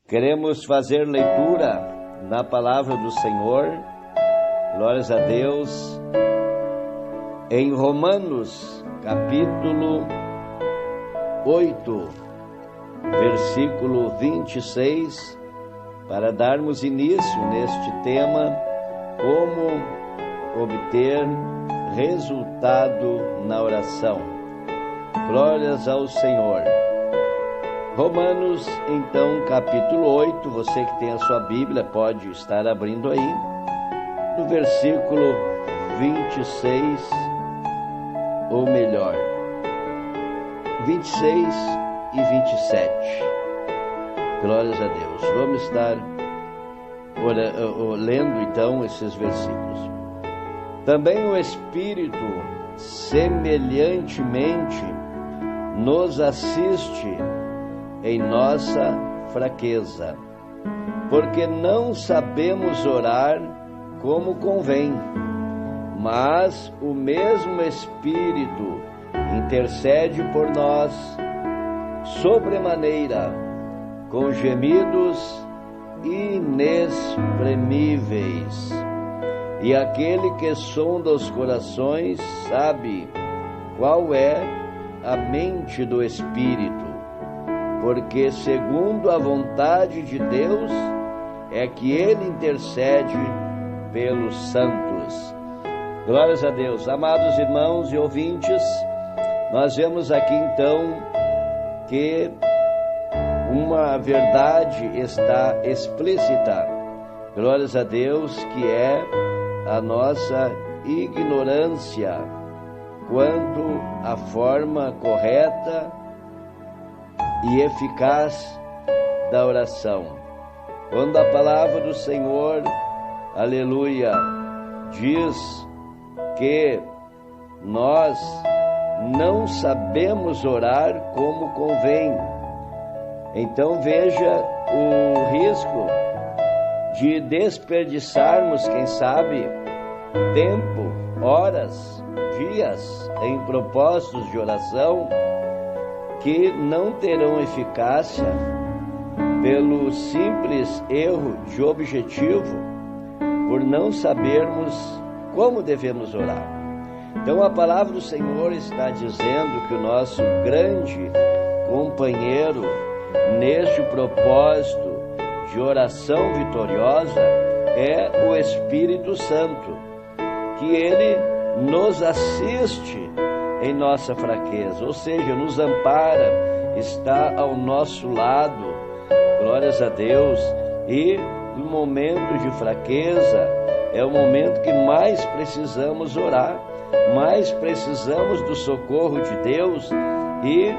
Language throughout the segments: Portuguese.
Queremos fazer leitura na palavra do Senhor, glórias a Deus, em Romanos, capítulo 8, versículo 26, para darmos início neste tema, como obter resultado na oração. Glórias ao Senhor. Romanos, então, capítulo 8, você que tem a sua Bíblia pode estar abrindo aí, no versículo 26, ou melhor, 26 e 27. Glórias a Deus. Vamos estar lendo então esses versículos. Também o Espírito, semelhantemente, nos assiste em nossa fraqueza, porque não sabemos orar como convém, mas o mesmo Espírito intercede por nós sobremaneira, com gemidos inexprimíveis. E aquele que sonda os corações sabe qual é a mente do Espírito, porque segundo a vontade de Deus é que Ele intercede pelos santos. Glórias a Deus. Amados irmãos e ouvintes, nós vemos aqui então que uma verdade está explícita. Glórias a Deus, que é a nossa ignorância quanto à forma correta e eficaz da oração. Quando a palavra do Senhor, aleluia, diz que nós não sabemos orar como convém, então veja o risco de desperdiçarmos, quem sabe, tempo, horas, dias em propósitos de oração que não terão eficácia pelo simples erro de objetivo, por não sabermos como devemos orar. Então a palavra do Senhor está dizendo que o nosso grande companheiro neste propósito de oração vitoriosa é o Espírito Santo, que Ele nos assiste em nossa fraqueza, ou seja, nos ampara, está ao nosso lado, glórias a Deus. E no momento de fraqueza é o momento que mais precisamos orar, mais precisamos do socorro de Deus e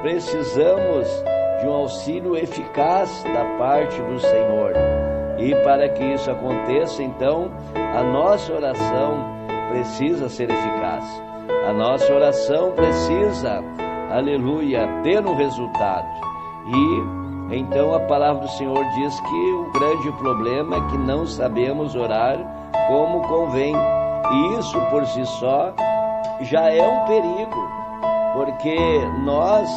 precisamos de um auxílio eficaz da parte do Senhor. E para que isso aconteça, então, a nossa oração precisa ser eficaz. A nossa oração precisa, aleluia, ter um resultado. E então a palavra do Senhor diz que o grande problema é que não sabemos orar como convém. E isso por si só já é um perigo, porque nós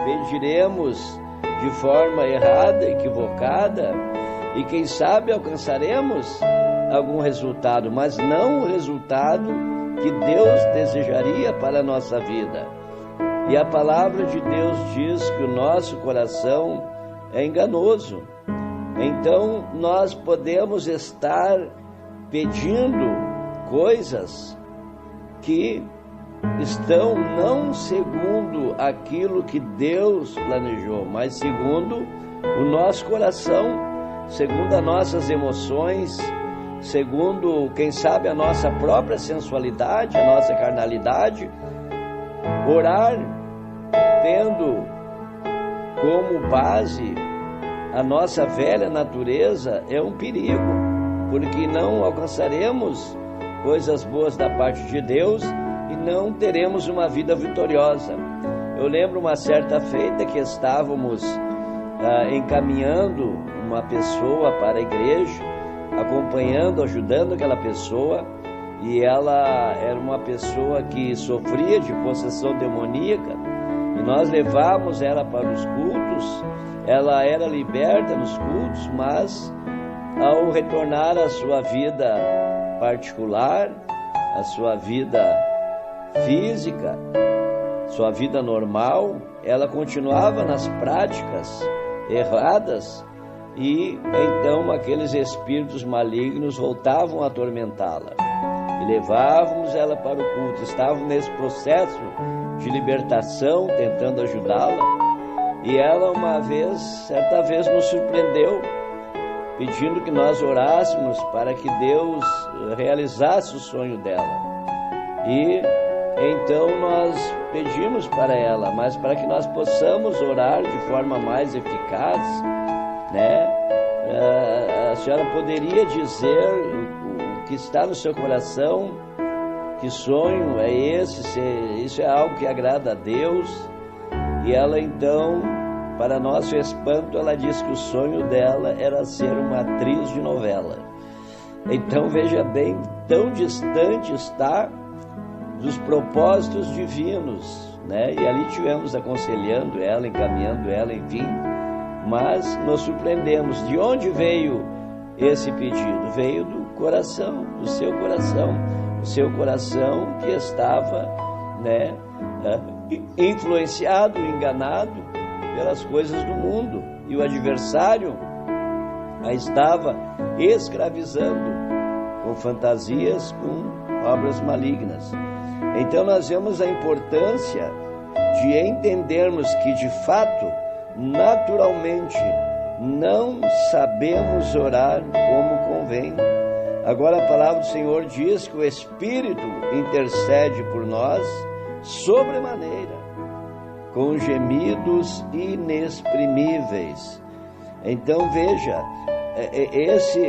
pediremos de forma errada, equivocada, e quem sabe alcançaremos algum resultado, mas não o resultado que Deus desejaria para a nossa vida. E a palavra de Deus diz que o nosso coração é enganoso. Então nós podemos estar pedindo coisas que estão não segundo aquilo que Deus planejou, mas segundo o nosso coração, segundo as nossas emoções, segundo, quem sabe, a nossa própria sensualidade, a nossa carnalidade. Orar tendo como base a nossa velha natureza é um perigo, porque não alcançaremos coisas boas da parte de Deus e não teremos uma vida vitoriosa. Eu lembro uma certa feita que estávamos encaminhando uma pessoa para a igreja, acompanhando, ajudando aquela pessoa, e ela era uma pessoa que sofria de possessão demoníaca, e nós levávamos ela para os cultos, ela era liberta nos cultos, mas ao retornar à sua vida particular, à sua vida física, sua vida normal, ela continuava nas práticas erradas, e então aqueles espíritos malignos voltavam a atormentá-la e levávamos ela para o culto. Estávamos nesse processo de libertação, tentando ajudá-la, e ela certa vez nos surpreendeu, pedindo que nós orássemos para que Deus realizasse o sonho dela. E então nós pedimos para ela, mas para que nós possamos orar de forma mais eficaz, né? A senhora poderia dizer o que está no seu coração? Que sonho é esse? Isso é algo que agrada a Deus? E ela então, para nosso espanto, ela disse que o sonho dela era ser uma atriz de novela. Então veja bem, tão distante está dos propósitos divinos, né? E ali tivemos aconselhando ela, encaminhando ela, enfim. Mas nos surpreendemos. De onde veio esse pedido? Veio do coração, do seu coração. O seu coração que estava, né, influenciado, enganado pelas coisas do mundo. E o adversário a estava escravizando com fantasias, com obras malignas. Então nós vemos a importância de entendermos que, de fato, naturalmente, não sabemos orar como convém. Agora a palavra do Senhor diz que o Espírito intercede por nós sobremaneira, com gemidos inexprimíveis. Então veja,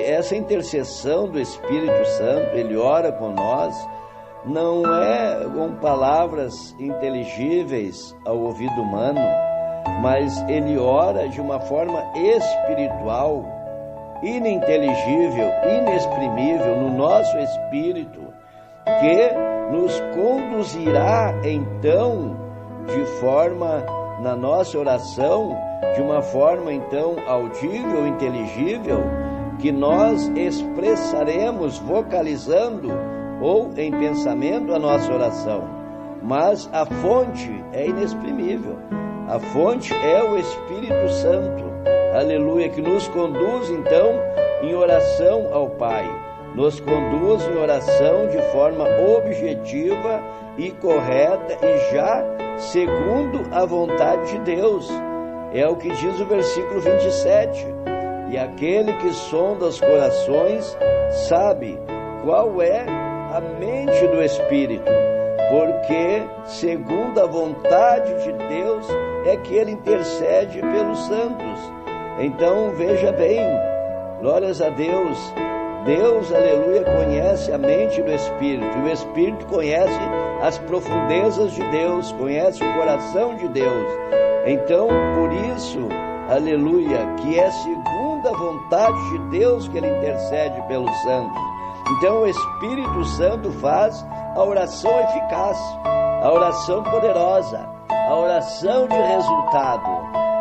essa intercessão do Espírito Santo, ele ora com nós, não é com palavras inteligíveis ao ouvido humano, mas ele ora de uma forma espiritual, ininteligível, inexprimível no nosso espírito, que nos conduzirá então de forma, na nossa oração, de uma forma então audível, inteligível, que nós expressaremos vocalizando ou em pensamento a nossa oração. Mas a fonte é inexprimível. A fonte é o Espírito Santo, aleluia, que nos conduz então em oração ao Pai, nos conduz em oração de forma objetiva e correta e já segundo a vontade de Deus. É o que diz o versículo 27, e aquele que sonda os corações sabe qual é a mente do Espírito, porque segundo a vontade de Deus é que ele intercede pelos santos. Então veja bem, glórias a Deus, Deus, aleluia, conhece a mente do Espírito, e o Espírito conhece as profundezas de Deus, conhece o coração de Deus. Então, por isso, aleluia, que é segundo a vontade de Deus que ele intercede pelos santos. Então o Espírito Santo faz a oração eficaz, a oração poderosa, a oração de resultado.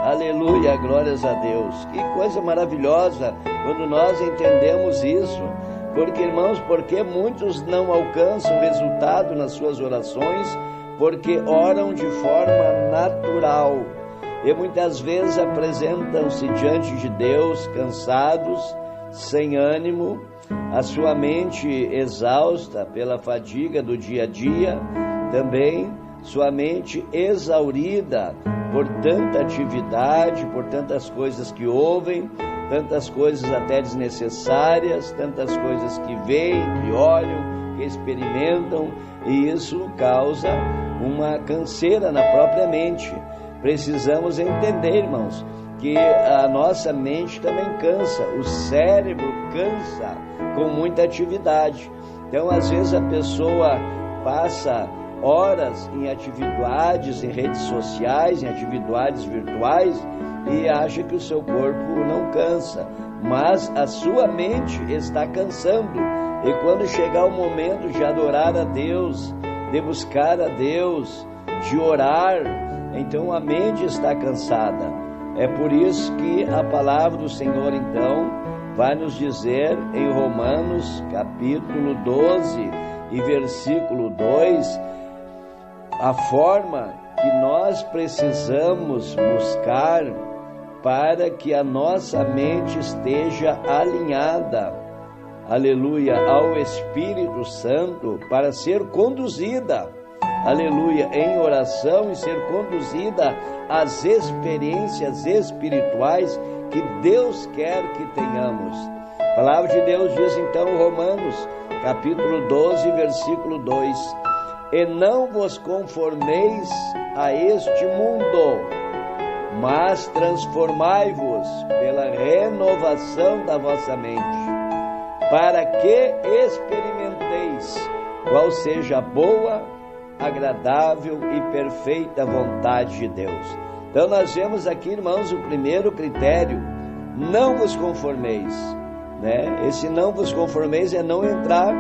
Aleluia, glórias a Deus. Que coisa maravilhosa quando nós entendemos isso. Porque, irmãos, porque muitos não alcançam resultado nas suas orações? Porque oram de forma natural. E muitas vezes apresentam-se diante de Deus cansados, sem ânimo, a sua mente exausta pela fadiga do dia a dia, também sua mente exaurida por tanta atividade, por tantas coisas que ouvem, tantas coisas até desnecessárias, tantas coisas que veem, que olham, que experimentam, e isso causa uma canseira na própria mente. Precisamos entender, irmãos, que a nossa mente também cansa, o cérebro cansa com muita atividade. Então, às vezes a pessoa passa horas em atividades, em redes sociais, em atividades virtuais, e acha que o seu corpo não cansa, mas a sua mente está cansando. E quando chegar o momento de adorar a Deus, de buscar a Deus, de orar, então a mente está cansada. É por isso que a palavra do Senhor, então, vai nos dizer em Romanos, capítulo 12 e versículo 2, a forma que nós precisamos buscar para que a nossa mente esteja alinhada, aleluia, ao Espírito Santo, para ser conduzida, aleluia, em oração e ser conduzida às experiências espirituais que Deus quer que tenhamos. A palavra de Deus diz então em Romanos, capítulo 12, versículo 2: E não vos conformeis a este mundo, mas transformai-vos pela renovação da vossa mente, para que experimenteis qual seja a boa, agradável e perfeita vontade de Deus. Então nós vemos aqui, irmãos, o primeiro critério: não vos conformeis, né? Esse não vos conformeis é não entrar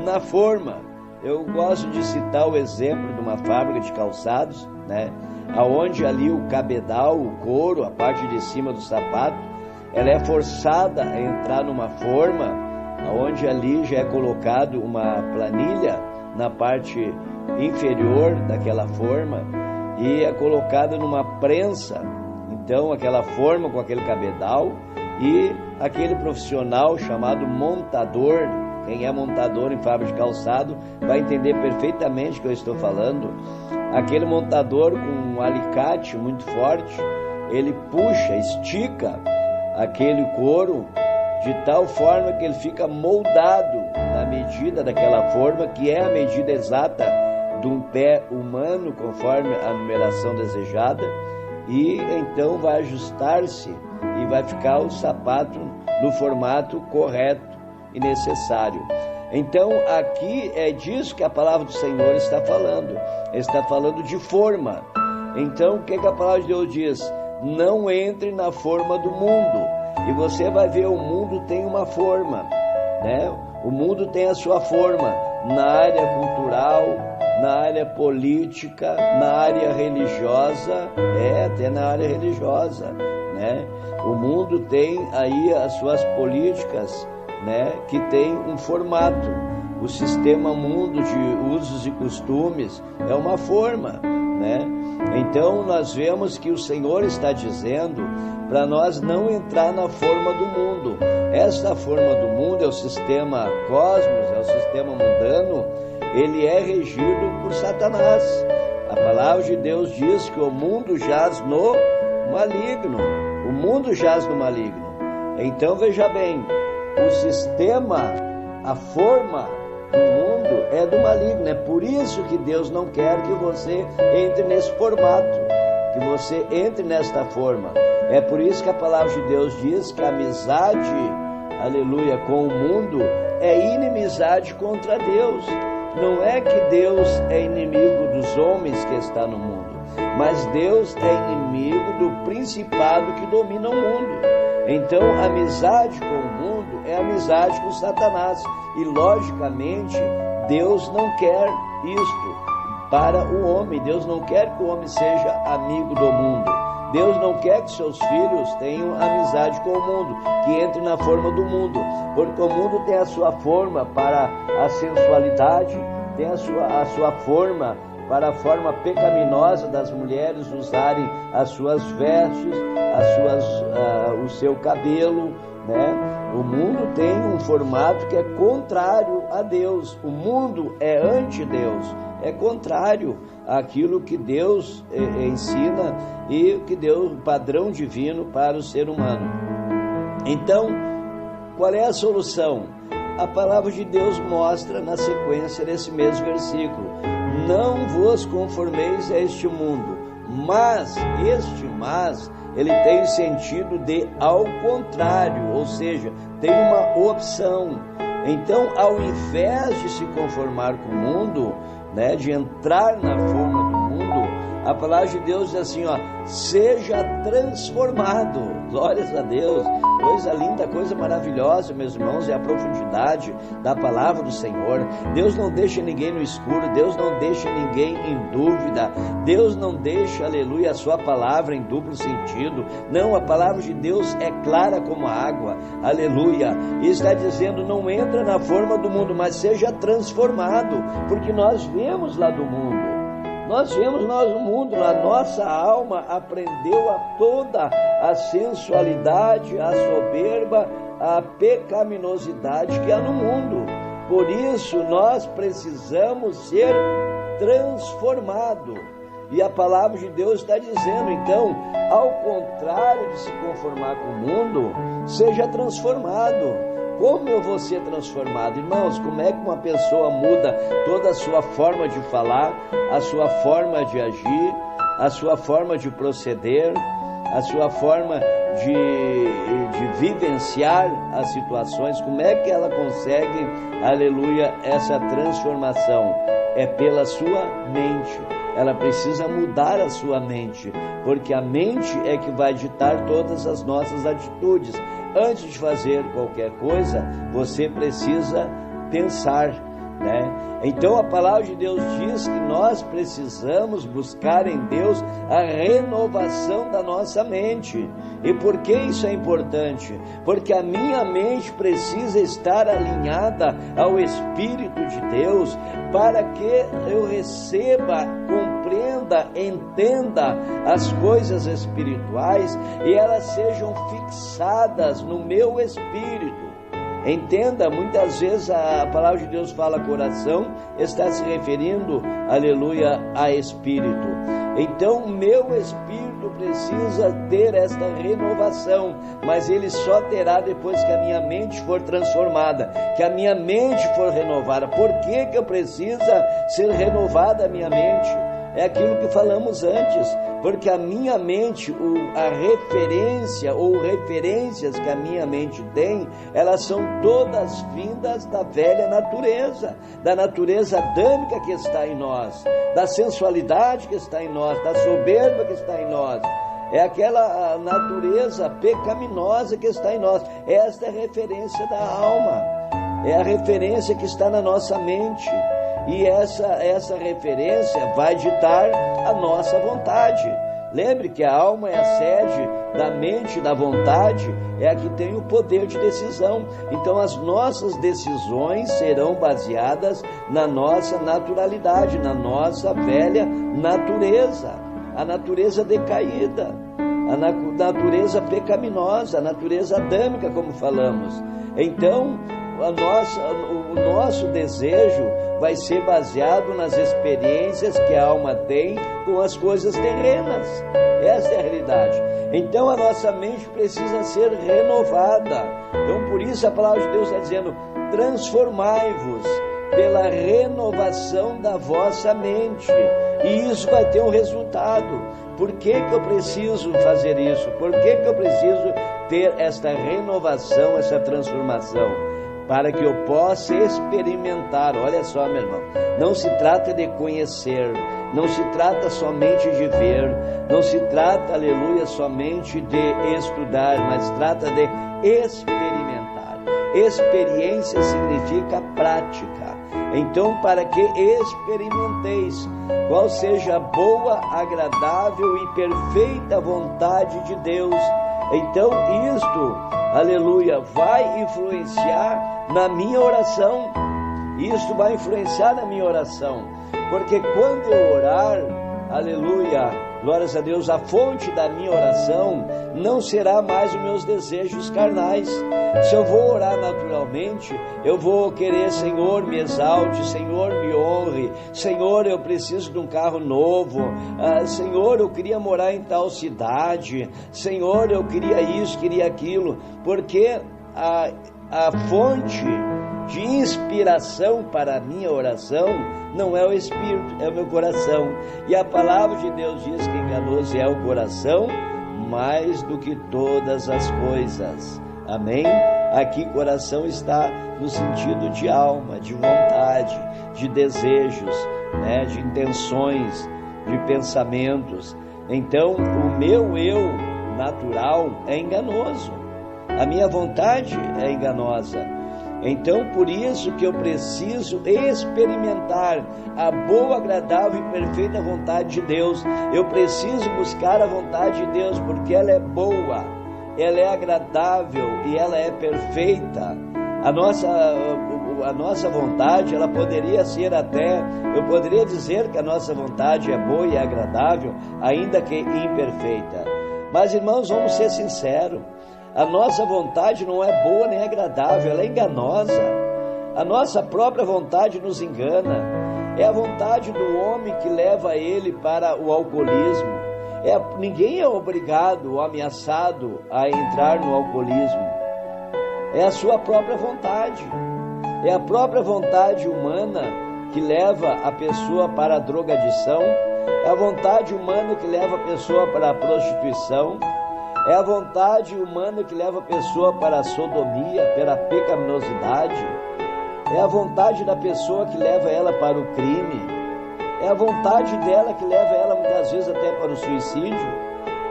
na forma. Eu gosto de citar o exemplo de uma fábrica de calçados, né? Aonde ali o cabedal, o couro, a parte de cima do sapato, ela é forçada a entrar numa forma, aonde ali já é colocado uma planilha na parte inferior daquela forma e é colocada numa prensa, então aquela forma com aquele cabedal, e aquele profissional chamado montador, quem é montador em fábrica de calçado vai entender perfeitamente o que eu estou falando. Aquele montador com um alicate muito forte, ele puxa, estica aquele couro de tal forma que ele fica moldado na medida daquela forma, que é a medida exata de um pé humano, conforme a numeração desejada, e então vai ajustar-se e vai ficar o sapato no formato correto e necessário. Então aqui é disso que a palavra do Senhor está falando. Está falando de forma. Então o que a palavra de Deus diz? Não entre na forma do mundo. E você vai ver, o mundo tem uma forma, né? O mundo tem a sua forma na área cultural, na área política, na área religiosa, até na área religiosa, né? O mundo tem aí as suas políticas, né, que tem um formato. O sistema mundo de usos e costumes é uma forma, né? Então nós vemos que o Senhor está dizendo para nós não entrar na forma do mundo. Esta forma do mundo é o sistema cosmos, é o sistema mundano, ele é regido por Satanás. A palavra de Deus diz que o mundo jaz no maligno. O mundo jaz no maligno. Então veja bem, o sistema, a forma do mundo é do maligno. É por isso que Deus não quer que você entre nesse formato, que você entre nesta forma. É por isso que a palavra de Deus diz que a amizade, aleluia, com o mundo é inimizade contra Deus. Não é que Deus é inimigo dos homens que está no mundo, mas Deus é inimigo do principado que domina o mundo. Então, amizade com o mundo é amizade com Satanás. E, logicamente, Deus não quer isto para o homem. Deus não quer que o homem seja amigo do mundo. Deus não quer que seus filhos tenham amizade com o mundo, que entre na forma do mundo. Porque o mundo tem a sua forma para a sensualidade, tem a sua forma para a forma pecaminosa das mulheres usarem as suas vestes, o seu cabelo, né? O mundo tem um formato que é contrário a Deus. O mundo é anti-Deus, é contrário àquilo que Deus ensina e que deu o padrão divino para o ser humano. Então, qual é a solução? A palavra de Deus mostra na sequência desse mesmo versículo: não vos conformeis a este mundo, mas ele tem o sentido de ao contrário, ou seja, tem uma opção. Então, ao invés de se conformar com o mundo, né, de entrar na forma do mundo, A palavra de Deus diz assim, ó, seja transformado. Glórias a Deus. Coisa linda, coisa maravilhosa, meus irmãos, é a profundidade da palavra do Senhor. Deus não deixa ninguém no escuro, Deus não deixa ninguém em dúvida, Deus não deixa, aleluia, a sua palavra em duplo sentido. Não, a palavra de Deus é clara como a água, aleluia. E está dizendo, não entra na forma do mundo, mas seja transformado, porque nós viemos lá do mundo. Nós vemos no mundo, a nossa alma aprendeu a toda a sensualidade, a soberba, a pecaminosidade que há no mundo. Por isso nós precisamos ser transformados. E a palavra de Deus está dizendo, então, ao contrário de se conformar com o mundo, seja transformado. Como eu vou ser transformado? Irmãos, como é que uma pessoa muda toda a sua forma de falar, a sua forma de agir, a sua forma de proceder, a sua forma de vivenciar as situações? Como é que ela consegue, aleluia, essa transformação? É pela sua mente. Ela precisa mudar a sua mente, porque a mente é que vai ditar todas as nossas atitudes. Antes de fazer qualquer coisa, você precisa pensar, né? Então a palavra de Deus diz que nós precisamos buscar em Deus a renovação da nossa mente. E por que isso é importante? Porque a minha mente precisa estar alinhada ao Espírito de Deus, para que eu receba, compreenda, entenda as coisas espirituais e elas sejam fixadas no meu espírito. Entenda, muitas vezes a palavra de Deus fala coração, está se referindo, aleluia, a espírito. Então o meu espírito precisa ter esta renovação, mas ele só terá depois que a minha mente for transformada, que a minha mente for renovada. Por que eu precisa ser renovada a minha mente? É aquilo que falamos antes, porque a minha mente, a referência ou referências que a minha mente tem, elas são todas vindas da velha natureza, da natureza adâmica que está em nós, da sensualidade que está em nós, da soberba que está em nós. É aquela natureza pecaminosa que está em nós. Esta é a referência da alma, é a referência que está na nossa mente. E essa referência vai ditar a nossa vontade. Lembre que a alma é a sede da mente e da vontade, é a que tem o poder de decisão. Então as nossas decisões serão baseadas na nossa naturalidade, na nossa velha natureza, a natureza decaída, a natureza pecaminosa, a natureza adâmica, como falamos. Então o nosso desejo vai ser baseado nas experiências que a alma tem com as coisas terrenas. Essa é a realidade. Então a nossa mente precisa ser renovada. Então por isso a palavra de Deus está dizendo, transformai-vos pela renovação da vossa mente. E isso vai ter um resultado. Por que eu preciso fazer isso? Por que eu preciso ter esta renovação, essa transformação? Para que eu possa experimentar. Olha só, meu irmão, não se trata de conhecer, não se trata somente de ver, não se trata, aleluia, somente de estudar, mas trata de experimentar. Experiência significa prática. Então, para que experimenteis qual seja a boa, agradável e perfeita vontade de Deus. Então isto, aleluia, vai influenciar na minha oração. Isto vai influenciar na minha oração. Porque quando eu orar, aleluia, glórias a Deus, a fonte da minha oração não será mais os meus desejos carnais. Se eu vou orar naturalmente, eu vou querer, Senhor, me exalte, Senhor, me honre, Senhor, eu preciso de um carro novo, Senhor, eu queria morar em tal cidade, Senhor, eu queria isso, queria aquilo, porque a fonte de inspiração para a minha oração não é o Espírito, é o meu coração. E a palavra de Deus diz que enganoso é o coração mais do que todas as coisas. Amém? Aqui coração está no sentido de alma, de vontade, de desejos, né, de intenções. de pensamentos. Então, o meu eu natural é enganoso, a minha vontade é enganosa. Então, por isso que eu preciso experimentar a boa, agradável e perfeita vontade de Deus. Eu preciso buscar a vontade de Deus, porque ela é boa, ela é agradável e ela é perfeita. A nossa vontade, ela poderia ser até, eu poderia dizer que a nossa vontade é boa e agradável, ainda que imperfeita. Mas, irmãos, vamos ser sinceros, a nossa vontade não é boa nem agradável, ela é enganosa. A nossa própria vontade nos engana. É a vontade do homem que leva ele para o alcoolismo. Ninguém é obrigado ou ameaçado a entrar no alcoolismo. É a sua própria vontade. É a própria vontade humana que leva a pessoa para a drogadição. É a vontade humana que leva a pessoa para a prostituição. É a vontade humana que leva a pessoa para a sodomia, para a pecaminosidade. É a vontade da pessoa que leva ela para o crime. É a vontade dela que leva ela muitas vezes até para o suicídio.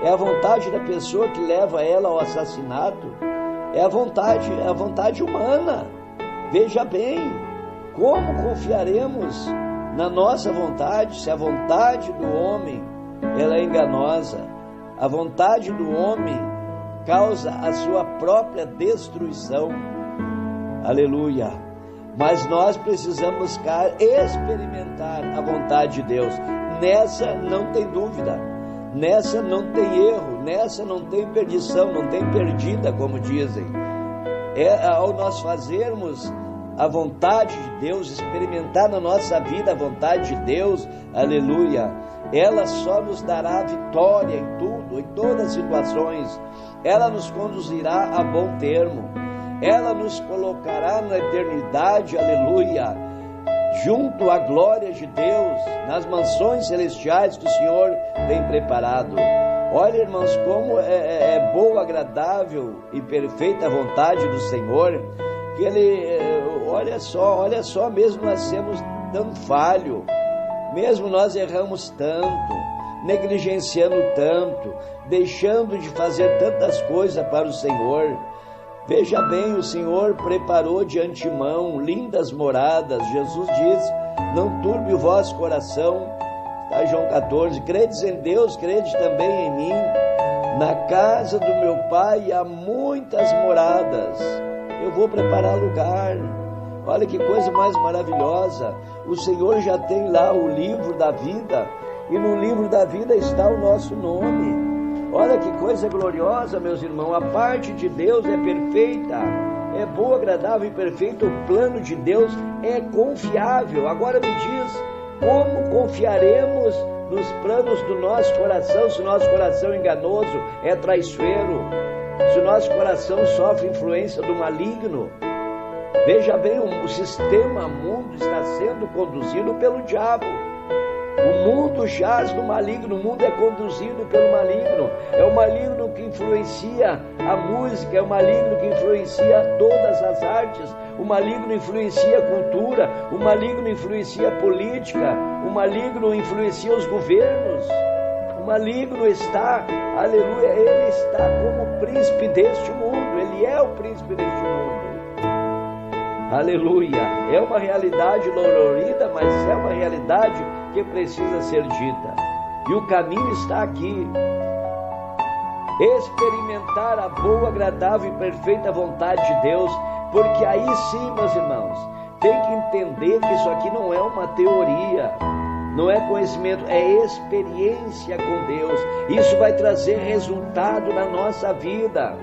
É a vontade da pessoa que leva ela ao assassinato. É a vontade humana. Veja bem, como confiaremos na nossa vontade se a vontade do homem ela é enganosa? A vontade do homem causa a sua própria destruição. Aleluia! Mas nós precisamos experimentar a vontade de Deus. Nessa não tem dúvida, nessa não tem erro, nessa não tem perdição, não tem perdida, como dizem. Ao nós fazermos a vontade de Deus, experimentar na nossa vida a vontade de Deus, aleluia, ela só nos dará vitória em tudo, em todas as situações. Ela nos conduzirá a bom termo. Ela nos colocará na eternidade, aleluia, junto à glória de Deus, nas mansões celestiais que o Senhor tem preparado. Olha, irmãos, como é boa, agradável e perfeita a vontade do Senhor, que olha só, mesmo nós semos tão falho, mesmo nós erramos tanto, negligenciando tanto, deixando de fazer tantas coisas para o Senhor. Veja bem, o Senhor preparou de antemão lindas moradas. Jesus diz, não turbe o vosso coração, está João 14, credes em Deus, credes também em mim. Na casa do meu Pai há muitas moradas, eu vou preparar lugar. Olha que coisa mais maravilhosa, o Senhor já tem lá o livro da vida, e no livro da vida está o nosso nome. Olha que coisa gloriosa, meus irmãos, a parte de Deus é perfeita, é boa, agradável e perfeita, o plano de Deus é confiável. Agora me diz, como confiaremos nos planos do nosso coração, se o nosso coração é enganoso, é traiçoeiro, se o nosso coração sofre influência do maligno? Veja bem, o sistema mundo está sendo conduzido pelo diabo. O mundo jaz no maligno, o mundo é conduzido pelo maligno. É o maligno que influencia a música, é o maligno que influencia todas as artes, o maligno influencia a cultura, o maligno influencia a política, o maligno influencia os governos. O maligno está, aleluia, ele está como príncipe deste mundo, ele é o príncipe deste mundo. Aleluia, é uma realidade dolorida, mas é uma realidade que precisa ser dita. E o caminho está aqui. Experimentar a boa, agradável e perfeita vontade de Deus, porque aí sim, meus irmãos, tem que entender que isso aqui não é uma teoria, não é conhecimento, é experiência com Deus. Isso vai trazer resultado na nossa vida.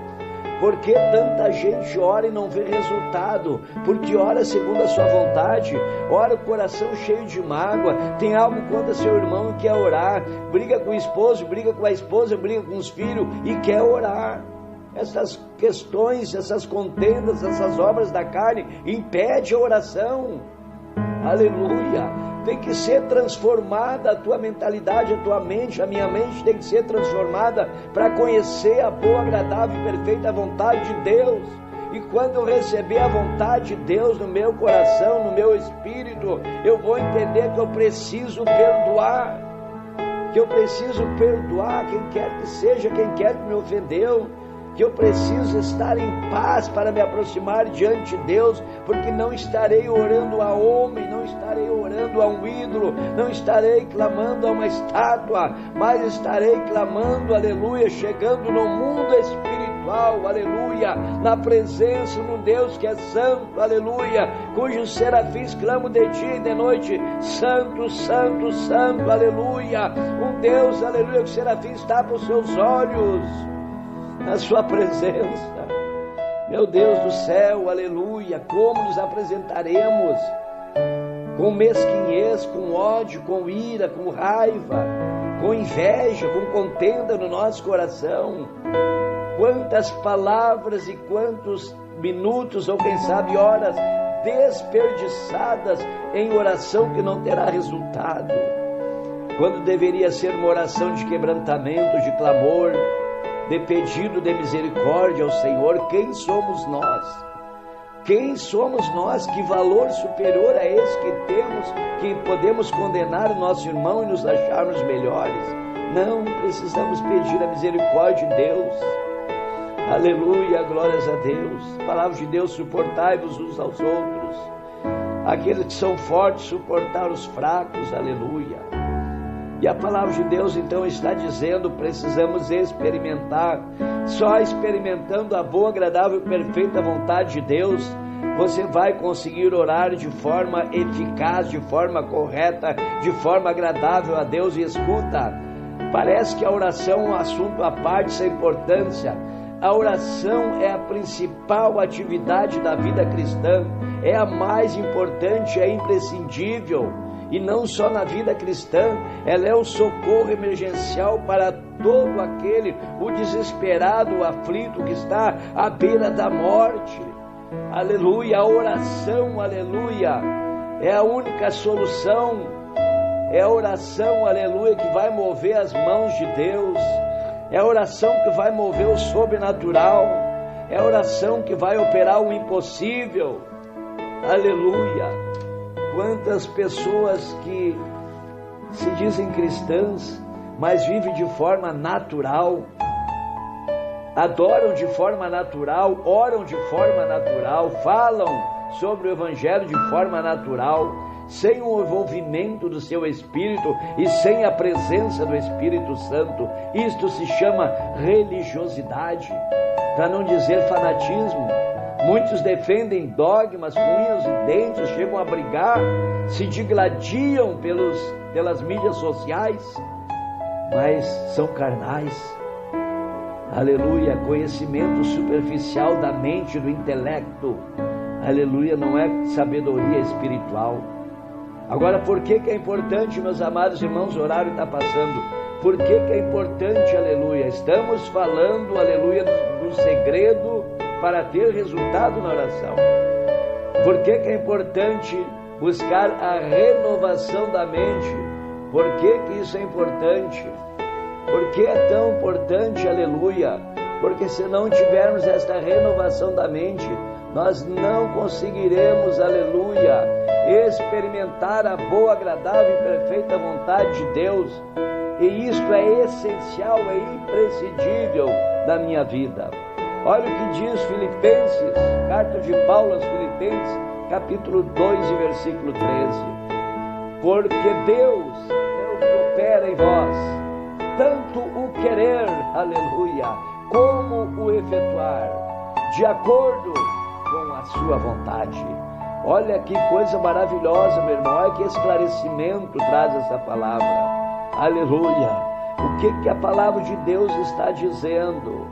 Porque tanta gente ora e não vê resultado? Porque ora segundo a sua vontade, ora o coração cheio de mágoa, tem algo contra seu irmão e quer orar, briga com o esposo, briga com a esposa, briga com os filhos e quer orar. Essas questões, essas contendas, essas obras da carne impedem a oração. Aleluia! Tem que ser transformada a tua mentalidade, a tua mente, a minha mente tem que ser transformada para conhecer a boa, agradável e perfeita vontade de Deus. E quando eu receber a vontade de Deus no meu coração, no meu espírito, eu vou entender que eu preciso perdoar. que eu preciso perdoar quem quer que seja, quem quer que me ofendeu, que eu preciso estar em paz para me aproximar diante de Deus, porque não estarei orando a homem, não estarei orando a um ídolo, não estarei clamando a uma estátua, mas estarei clamando, aleluia, chegando no mundo espiritual, aleluia, na presença de um Deus que é santo, aleluia, cujos serafins clamam de dia e de noite, santo, santo, santo, aleluia, um Deus, aleluia, que os serafins tapam os seus olhos na sua presença. Meu Deus do céu, aleluia, como nos apresentaremos? Com mesquinhez, com ódio, com ira, com raiva, com inveja, com contenda no nosso coração. Quantas palavras e quantos minutos, ou quem sabe horas, desperdiçadas em oração que não terá resultado, quando deveria ser uma oração de quebrantamento, de clamor, de pedido de misericórdia ao Senhor. Quem somos nós? Quem somos nós? Que valor superior a esse que temos, que podemos condenar o nosso irmão e nos acharmos melhores? Não, precisamos pedir a misericórdia de Deus. Aleluia, glórias a Deus. A palavra de Deus: suportai-vos uns aos outros. Aqueles que são fortes, suportar os fracos. Aleluia. E a palavra de Deus então está dizendo, precisamos experimentar. Só experimentando a boa, agradável e perfeita vontade de Deus, você vai conseguir orar de forma eficaz, de forma correta, de forma agradável a Deus. E escuta, parece que a oração é um assunto à parte, sem importância. A oração é a principal atividade da vida cristã, é a mais importante, é imprescindível. E não só na vida cristã, ela é o socorro emergencial para todo aquele, o desesperado, o aflito que está à beira da morte. Aleluia, a oração, aleluia, é a única solução. É a oração, aleluia, que vai mover as mãos de Deus. É a oração que vai mover o sobrenatural. É a oração que vai operar o impossível. Aleluia. Quantas pessoas que se dizem cristãs, mas vivem de forma natural, adoram de forma natural, oram de forma natural, falam sobre o Evangelho de forma natural, sem o envolvimento do seu Espírito e sem a presença do Espírito Santo. Isto se chama religiosidade, para não dizer fanatismo. Muitos defendem dogmas com unhas e dentes, chegam a brigar, se digladiam pelas mídias sociais, mas são carnais. Aleluia, conhecimento superficial da mente, do intelecto. Aleluia, não é sabedoria espiritual. Agora, por que é importante, meus amados irmãos, o horário está passando? Por que é importante, aleluia? Estamos falando, aleluia, do segredo para ter resultado na oração. Por que é importante buscar a renovação da mente? Por que isso é importante? Por que é tão importante, aleluia? Porque se não tivermos esta renovação da mente, nós não conseguiremos, aleluia, experimentar a boa, agradável e perfeita vontade de Deus. E isto é essencial, é imprescindível da minha vida. Olha o que diz Filipenses, carta de Paulo aos Filipenses, capítulo 2 e versículo 13. Porque Deus é o que opera em vós, tanto o querer, aleluia, como o efetuar, de acordo com a sua vontade. Olha que coisa maravilhosa, meu irmão, olha que esclarecimento traz essa palavra. Aleluia. O que a palavra de Deus está dizendo?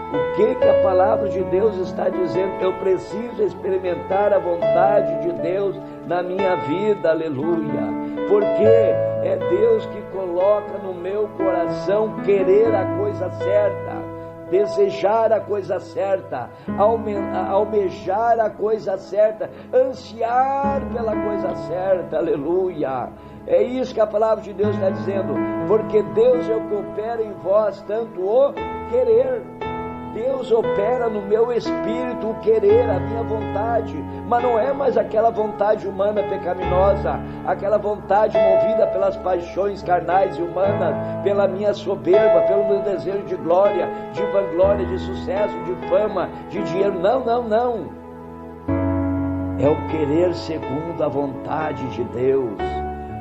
O que a palavra de Deus está dizendo? Eu preciso experimentar a vontade de Deus na minha vida, aleluia. Porque é Deus que coloca no meu coração querer a coisa certa, desejar a coisa certa, almejar a coisa certa, ansiar pela coisa certa, aleluia. É isso que a palavra de Deus está dizendo, porque Deus é o que opera em vós, tanto o querer. Deus opera no meu espírito o querer, a minha vontade, mas não é mais aquela vontade humana pecaminosa, aquela vontade movida pelas paixões carnais e humanas, pela minha soberba, pelo meu desejo de glória, de vanglória, de sucesso, de fama, de dinheiro. Não, não, não. É o querer segundo a vontade de Deus.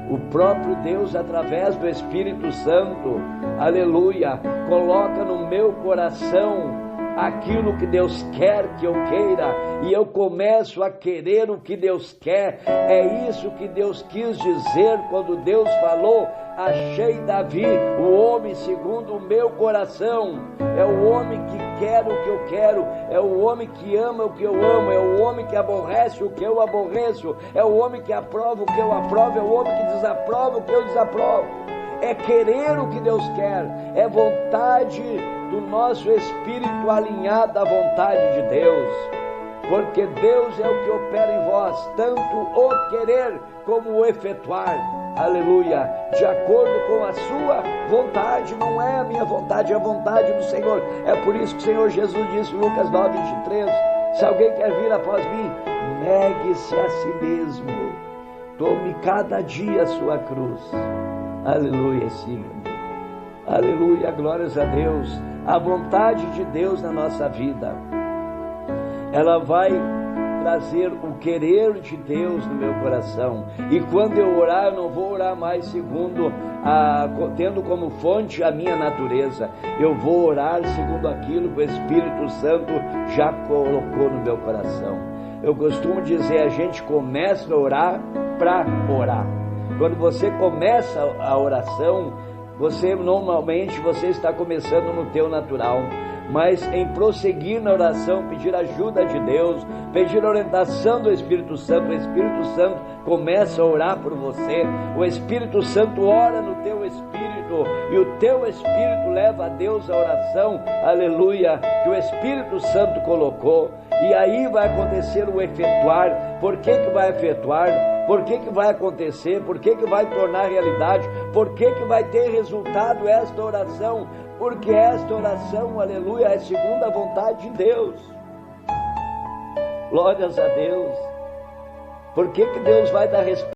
O próprio Deus, através do Espírito Santo, aleluia, coloca no meu coração aquilo que Deus quer que eu queira, e eu começo a querer o que Deus quer. É isso que Deus quis dizer quando Deus falou: achei Davi, o homem segundo o meu coração. É o homem que quer o que eu quero, é o homem que ama o que eu amo, é o homem que aborrece o que eu aborreço, é o homem que aprova o que eu aprovo, é o homem que desaprova o que eu desaprovo. É querer o que Deus quer, é vontade do nosso espírito alinhado à vontade de Deus, porque Deus é o que opera em vós, tanto o querer como o efetuar, aleluia, de acordo com a sua vontade. Não é a minha vontade, é a vontade do Senhor. É por isso que o Senhor Jesus disse em Lucas 9:23, se alguém quer vir após mim, negue-se a si mesmo, tome cada dia a sua cruz, aleluia, siga-me, aleluia, glórias a Deus. A vontade de Deus na nossa vida, ela vai trazer o querer de Deus no meu coração. E quando eu orar, eu não vou orar mais segundo tendo como fonte a minha natureza. Eu vou orar segundo aquilo que o Espírito Santo já colocou no meu coração. Eu costumo dizer, a gente começa a orar para orar. Quando você começa a oração, normalmente você está começando no teu natural, mas em prosseguir na oração, pedir ajuda de Deus, pedir a orientação do Espírito Santo, o Espírito Santo começa a orar por você, o Espírito Santo ora no teu espírito, e o teu espírito leva a Deus a oração, aleluia, que o Espírito Santo colocou, e aí vai acontecer o efetuar. Por que vai efetuar? Por que vai acontecer? Por que vai tornar realidade? Por que vai ter resultado esta oração? Porque esta oração, aleluia, é segundo a vontade de Deus. Glórias a Deus. Por que Deus vai dar resposta?